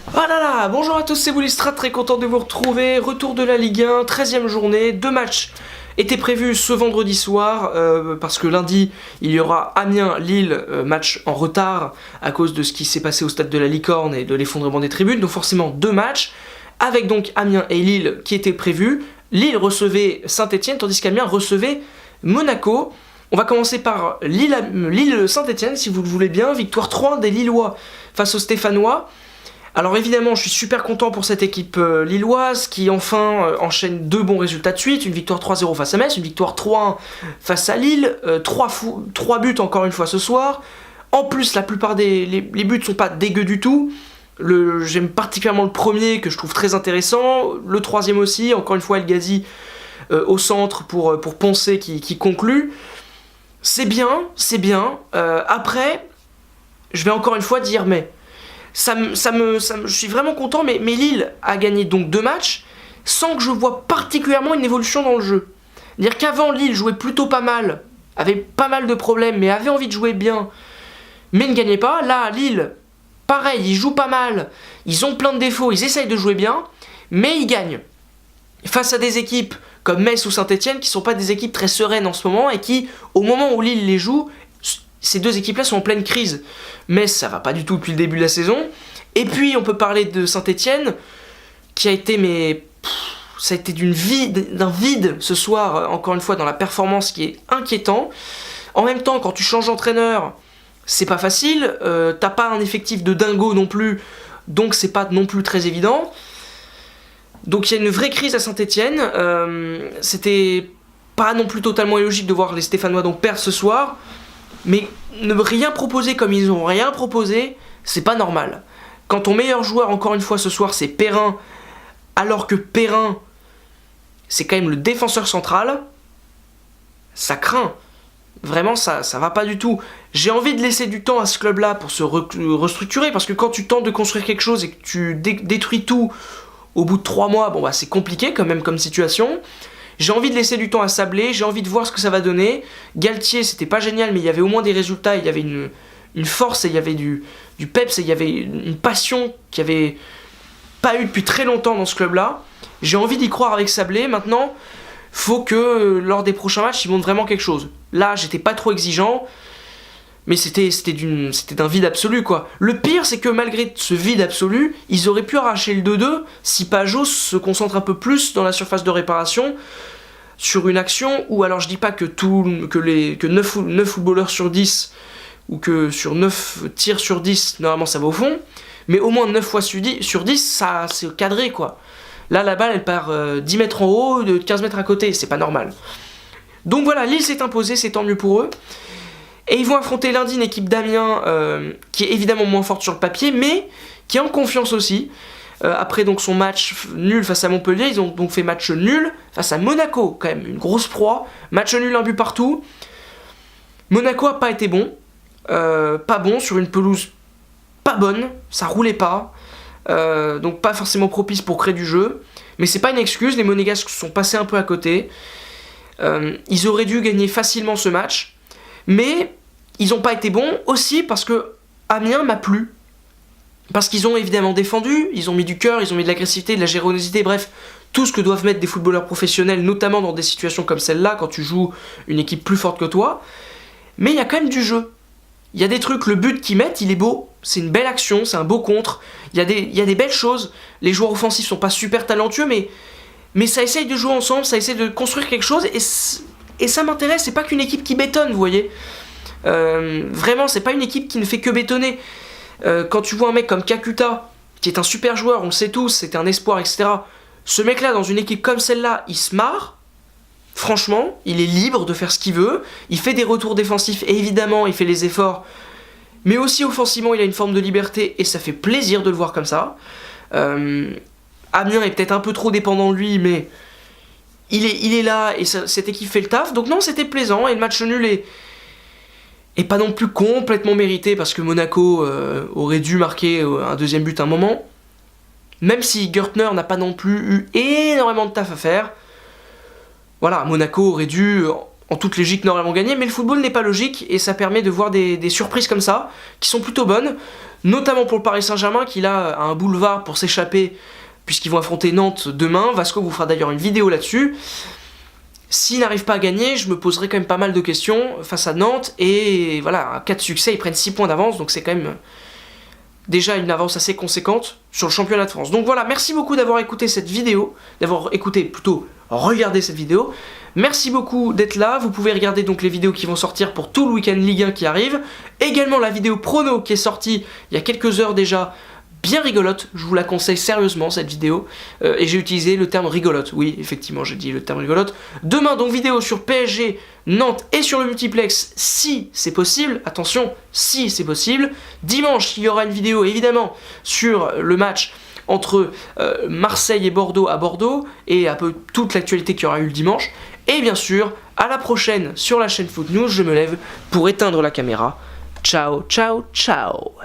Ah là là, bonjour à tous, c'est Willistrad, très content de vous retrouver. Retour de la Ligue 1, 13e journée, 2 matchs étaient prévus ce vendredi soir, parce que lundi, il y aura Amiens-Lille, match en retard à cause de ce qui s'est passé au stade de la Licorne et de l'effondrement des tribunes, donc forcément 2 matchs, avec donc Amiens et Lille qui étaient prévus. Lille recevait Saint-Etienne, tandis qu'Amiens recevait Monaco. On va commencer par Lille-Saint-Etienne, si vous le voulez bien, victoire 3-1 des Lillois face aux Stéphanois. Alors évidemment, je suis super content pour cette équipe lilloise qui enfin enchaîne 2 bons résultats de suite, une victoire 3-0 face à Metz, une victoire 3-1 face à Lille, 3 buts encore une fois ce soir. En plus, la plupart les buts ne sont pas dégueux du tout. J'aime particulièrement le premier que je trouve très intéressant, le troisième aussi, encore une fois El Ghazi au centre pour Poncé qui conclut. C'est bien, c'est bien. Après, je vais encore une fois dire mais... je suis vraiment content, mais Lille a gagné donc 2 matchs sans que je vois particulièrement une évolution dans le jeu. C'est-à-dire qu'avant, Lille jouait plutôt pas mal, avait pas mal de problèmes, mais avait envie de jouer bien, mais ne gagnait pas. Là, Lille, pareil, ils jouent pas mal, ils ont plein de défauts, ils essayent de jouer bien, mais ils gagnent. Face à des équipes comme Metz ou Saint-Etienne, qui sont pas des équipes très sereines en ce moment, et qui, au moment où Lille les joue, ces 2 équipes-là sont en pleine crise. Metz, ça va pas du tout depuis le début de la saison. Et puis, on peut parler de Saint-Etienne, qui a été, ça a été d'un vide ce soir, encore une fois, dans la performance qui est inquiétant. En même temps, quand tu changes d'entraîneur, c'est pas facile. T'as pas un effectif de dingo non plus, donc c'est pas non plus très évident. Donc il y a une vraie crise à Saint-Etienne. C'était pas non plus totalement illogique de voir les Stéphanois donc perdre ce soir. Mais ne rien proposer comme ils ont rien proposé, c'est pas normal. Quand ton meilleur joueur, encore une fois ce soir, c'est Perrin, alors que Perrin, c'est quand même le défenseur central, ça craint. Vraiment, ça va pas du tout. J'ai envie de laisser du temps à ce club-là pour se restructurer, parce que quand tu tentes de construire quelque chose et que tu détruis tout au bout de 3 mois, bon bah c'est compliqué quand même comme situation. J'ai envie de laisser du temps à Sablé, j'ai envie de voir ce que ça va donner. Galtier, c'était pas génial, mais il y avait au moins des résultats, il y avait une force, et il y avait du peps, et il y avait une passion qu'il n'y avait pas eu depuis très longtemps dans ce club-là. J'ai envie d'y croire avec Sablé. Maintenant, faut que lors des prochains matchs, ils montrent vraiment quelque chose. Là, j'étais pas trop exigeant, mais c'était d'un vide absolu, quoi. Le pire, c'est que malgré ce vide absolu, ils auraient pu arracher le 2-2 si Pajot se concentre un peu plus dans la surface de réparation sur une action où, alors je dis pas que 9 footballeurs sur 10 ou que sur 9 tirs sur 10, normalement ça va au fond, mais au moins 9 fois sur 10, ça c'est cadré, quoi. Là, la balle, elle part 10 mètres en haut, de 15 mètres à côté, c'est pas normal. Donc voilà, Lille s'est imposée, c'est tant mieux pour eux. Et ils vont affronter lundi une équipe d'Amiens qui est évidemment moins forte sur le papier, mais qui est en confiance aussi. Après donc son match nul face à Montpellier, ils ont donc fait match nul face à Monaco, quand même une grosse proie. Match nul, un but partout. Monaco a pas été bon, pas bon sur une pelouse pas bonne, ça roulait pas, donc pas forcément propice pour créer du jeu. Mais c'est pas une excuse, les Monégasques sont passés un peu à côté. Ils auraient dû gagner facilement ce match, mais ils n'ont pas été bons aussi parce que Amiens m'a plu. Parce qu'ils ont évidemment défendu, ils ont mis du cœur, ils ont mis de l'agressivité, de la générosité, bref, tout ce que doivent mettre des footballeurs professionnels, notamment dans des situations comme celle-là, quand tu joues une équipe plus forte que toi. Mais il y a quand même du jeu. Il y a des trucs, le but qu'ils mettent, il est beau, c'est une belle action, c'est un beau contre, il y a des belles choses. Les joueurs offensifs sont pas super talentueux, mais ça essaye de jouer ensemble, ça essaye de construire quelque chose, et ça m'intéresse, c'est pas qu'une équipe qui bétonne, vous voyez. Vraiment, c'est pas une équipe qui ne fait que bétonner. Quand tu vois un mec comme Kakuta, qui est un super joueur, on le sait tous, c'était un espoir, etc. Ce mec-là, dans une équipe comme celle-là, il se marre. Franchement, il est libre de faire ce qu'il veut. Il fait des retours défensifs, et évidemment, il fait les efforts. Mais aussi offensivement, il a une forme de liberté, et ça fait plaisir de le voir comme ça. Amiens est peut-être un peu trop dépendant de lui, mais il est là, et cette équipe fait le taf. Donc non, c'était plaisant, et le match nul est pas non plus complètement mérité parce que Monaco aurait dû marquer un deuxième but à un moment. Même si Gertner n'a pas non plus eu énormément de taf à faire. Voilà, Monaco aurait dû en toute logique normalement gagner, mais le football n'est pas logique et ça permet de voir des surprises comme ça, qui sont plutôt bonnes, notamment pour le Paris Saint-Germain qui là a un boulevard pour s'échapper puisqu'ils vont affronter Nantes demain. Vasco vous fera d'ailleurs une vidéo là-dessus. S'ils n'arrivent pas à gagner, je me poserai quand même pas mal de questions face à Nantes, et voilà, en cas de succès, ils prennent 6 points d'avance, donc c'est quand même déjà une avance assez conséquente sur le championnat de France. Donc voilà, merci beaucoup d'avoir écouté cette vidéo, regardé cette vidéo. Merci beaucoup d'être là. Vous pouvez regarder donc les vidéos qui vont sortir pour tout le week-end Ligue 1 qui arrive. Également la vidéo prono qui est sortie il y a quelques heures déjà, bien rigolote, je vous la conseille sérieusement cette vidéo, et j'ai utilisé le terme rigolote, oui effectivement j'ai dit le terme rigolote. Demain donc vidéo sur PSG, Nantes et sur le multiplex si c'est possible, attention si c'est possible. Dimanche il y aura une vidéo évidemment sur le match entre Marseille et Bordeaux à Bordeaux, et un peu toute l'actualité qu'il y aura eu le dimanche, et bien sûr à la prochaine sur la chaîne Foot News. Je me lève pour éteindre la caméra. Ciao ciao ciao.